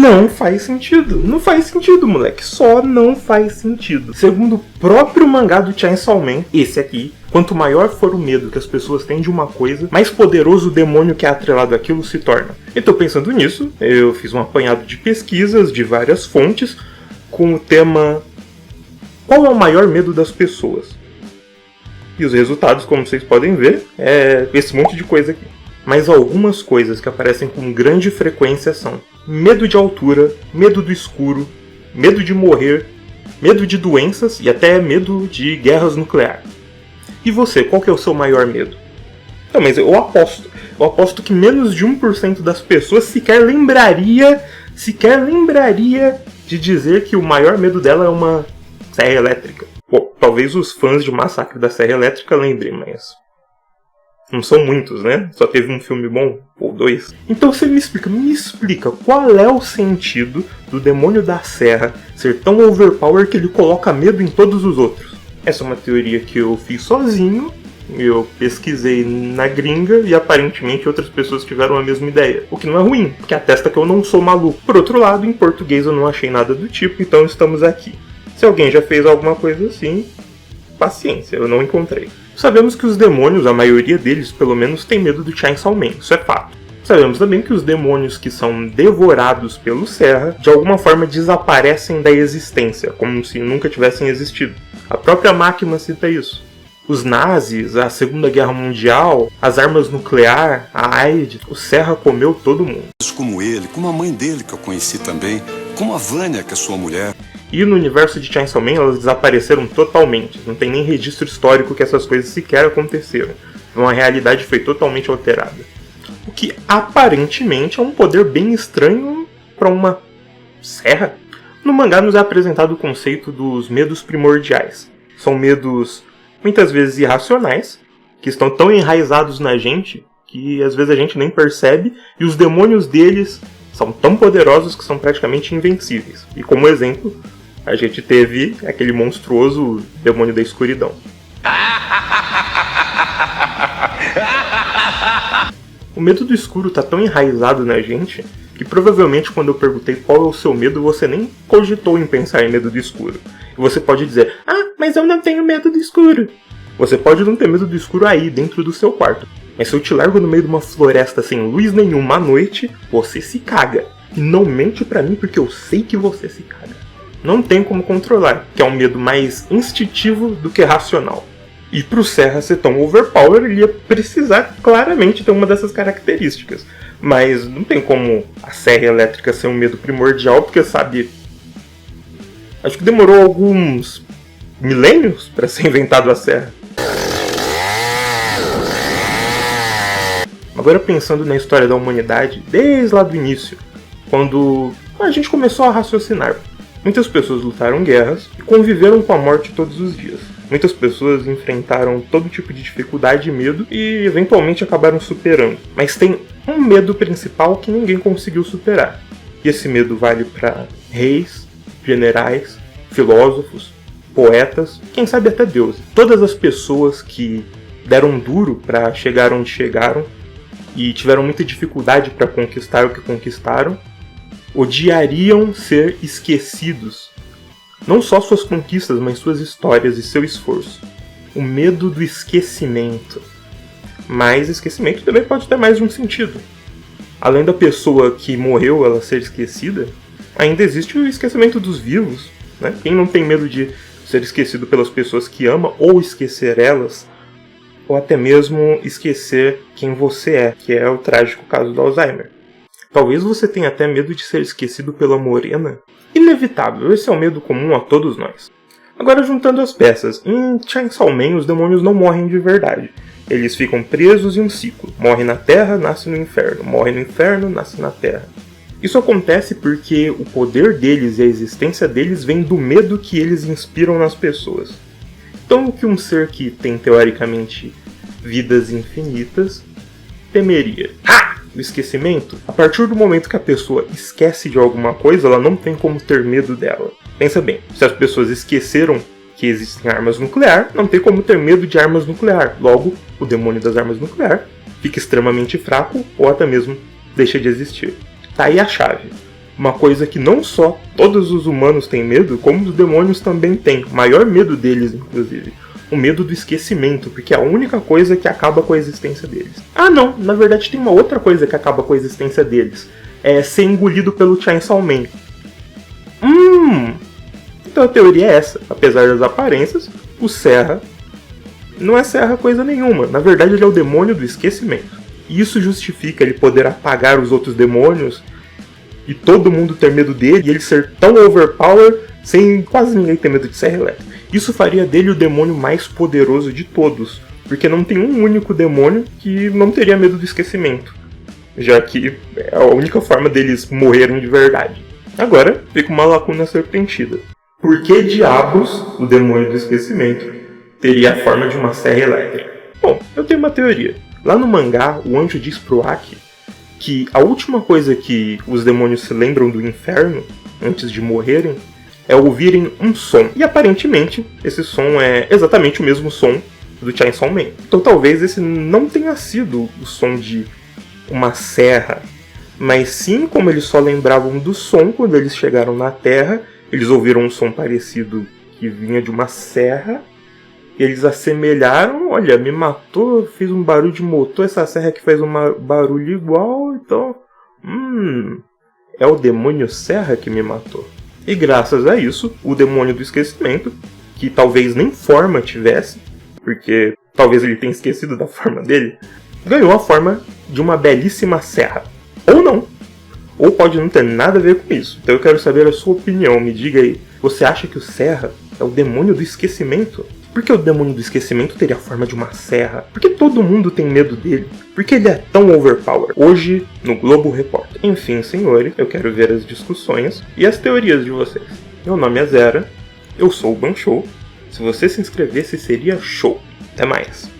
Não faz sentido. Não faz sentido, moleque. Só não faz sentido. Segundo o próprio mangá do Chainsaw Man, esse aqui, quanto maior for o medo que as pessoas têm de uma coisa, mais poderoso o demônio que é atrelado àquilo se torna. Então, pensando nisso, eu fiz um apanhado de pesquisas de várias fontes com o tema: qual é o maior medo das pessoas? E os resultados, como vocês podem ver, é esse monte de coisa aqui. Mas algumas coisas que aparecem com grande frequência são medo de altura, medo do escuro, medo de morrer, medo de doenças e até medo de guerras nucleares. E você, qual que é o seu maior medo? Não, mas eu aposto que menos de 1% das pessoas sequer lembraria de dizer que o maior medo dela é uma serra elétrica. Bom, talvez os fãs de Massacre da Serra Elétrica lembrem, mas não são muitos, né? Só teve um filme bom, ou 2. Então você me explica qual é o sentido do demônio da serra ser tão overpower que ele coloca medo em todos os outros? Essa é uma teoria que eu fiz sozinho, eu pesquisei na gringa e aparentemente outras pessoas tiveram a mesma ideia. O que não é ruim, porque atesta que eu não sou maluco. Por outro lado, em português eu não achei nada do tipo, então estamos aqui. Se alguém já fez alguma coisa assim, paciência, eu não encontrei. Sabemos que os demônios, a maioria deles pelo menos, tem medo do Chainsaw Man, isso é fato. Sabemos também que os demônios que são devorados pelo Serra, de alguma forma desaparecem da existência, como se nunca tivessem existido. A própria Máquina cita isso. Os nazis, a Segunda Guerra Mundial, as armas nucleares, a AIDS, o Serra comeu todo mundo. Como ele, como a mãe dele que eu conheci também, como a Vânia, que é sua mulher. E no universo de Chainsaw Man elas desapareceram totalmente. Não tem nem registro histórico que essas coisas sequer aconteceram. Uma realidade foi totalmente alterada. O que aparentemente é um poder bem estranho para uma serra. No mangá nos é apresentado o conceito dos medos primordiais. São medos muitas vezes irracionais, que estão tão enraizados na gente que às vezes a gente nem percebe, e os demônios deles são tão poderosos que são praticamente invencíveis. E como exemplo, a gente teve aquele monstruoso demônio da escuridão. O medo do escuro tá tão enraizado na gente que provavelmente quando eu perguntei qual é o seu medo, você nem cogitou em pensar em medo do escuro. E você pode dizer: ah, mas eu não tenho medo do escuro. Você pode não ter medo do escuro aí, dentro do seu quarto. Mas se eu te largo no meio de uma floresta sem luz nenhuma à noite, você se caga. E não mente pra mim porque eu sei que você se caga. Não tem como controlar, que é um medo mais instintivo do que racional. E pro Serra ser tão overpower, ele ia precisar claramente ter uma dessas características. Mas não tem como a serra elétrica ser um medo primordial, porque, sabe, acho que demorou alguns milênios para ser inventado a serra. Agora pensando na história da humanidade, desde lá do início, quando a gente começou a raciocinar. Muitas pessoas lutaram guerras e conviveram com a morte todos os dias. Muitas pessoas enfrentaram todo tipo de dificuldade e medo e eventualmente acabaram superando. Mas tem um medo principal que ninguém conseguiu superar. E esse medo vale para reis, generais, filósofos, poetas, quem sabe até deuses. Todas as pessoas que deram duro para chegar onde chegaram e tiveram muita dificuldade para conquistar o que conquistaram, odiariam ser esquecidos. Não só suas conquistas, mas suas histórias e seu esforço. O medo do esquecimento. Mas esquecimento também pode ter mais de um sentido. Além da pessoa que morreu ela ser esquecida, ainda existe o esquecimento dos vivos, né? Quem não tem medo de ser esquecido pelas pessoas que ama, ou esquecer elas, ou até mesmo esquecer quem você é, que é o trágico caso do Alzheimer. Talvez você tenha até medo de ser esquecido pela morena. Inevitável, esse é o medo comum a todos nós. Agora, juntando as peças, em Chainsaw Man os demônios não morrem de verdade. Eles ficam presos em um ciclo. Morre na terra, nasce no inferno. Morre no inferno, nasce na terra. Isso acontece porque o poder deles e a existência deles vem do medo que eles inspiram nas pessoas. Então, o que um ser que tem, teoricamente, vidas infinitas temeria? O esquecimento? A partir do momento que a pessoa esquece de alguma coisa, ela não tem como ter medo dela. Pensa bem, se as pessoas esqueceram que existem armas nucleares, não tem como ter medo de armas nucleares. Logo, o demônio das armas nucleares fica extremamente fraco ou até mesmo deixa de existir. Tá aí a chave. uma coisa que não só todos os humanos têm medo, como os demônios também têm. O maior medo deles, inclusive. O medo do esquecimento, porque é a única coisa que acaba com a existência deles. Ah não, na verdade tem uma outra coisa que acaba com a existência deles. É ser engolido pelo Chainsaw Man. Então a teoria é essa. Apesar das aparências, o Serra não é Serra coisa nenhuma. Na verdade ele é o demônio do esquecimento. E isso justifica ele poder apagar os outros demônios e todo mundo ter medo dele, e ele ser tão overpower sem quase ninguém ter medo de serra elétrica. Isso faria dele o demônio mais poderoso de todos, porque não tem um único demônio que não teria medo do esquecimento, já que é a única forma deles morrerem de verdade. Agora fica uma lacuna serpentida. Por que diabos o demônio do esquecimento teria a forma de uma serra elétrica? Bom, eu tenho uma teoria. Lá no mangá, o anjo diz pro Aki que a última coisa que os demônios se lembram do inferno, antes de morrerem, é ouvirem um som. E aparentemente, esse som é exatamente o mesmo som do Chainsaw Man. Então talvez esse não tenha sido o som de uma serra, mas sim, como eles só lembravam do som quando eles chegaram na Terra, eles ouviram um som parecido que vinha de uma serra, e eles assemelharam, olha, me matou, fez um barulho de motor, essa serra que faz um barulho igual, então... é o demônio serra que me matou. E graças a isso, o demônio do esquecimento, que talvez nem forma tivesse, porque talvez ele tenha esquecido da forma dele, ganhou a forma de uma belíssima serra. Ou não. Ou pode não ter nada a ver com isso. Então eu quero saber a sua opinião, me diga aí. Você acha que o Serra é o demônio do esquecimento? Por que o demônio do esquecimento teria a forma de uma serra? Por que todo mundo tem medo dele? Por que ele é tão overpowered? Hoje, no Globo Repórter. Enfim, senhores, eu quero ver as discussões e as teorias de vocês. Meu nome é Zera, eu sou o Banshou. Se você se inscrevesse, seria show. Até mais.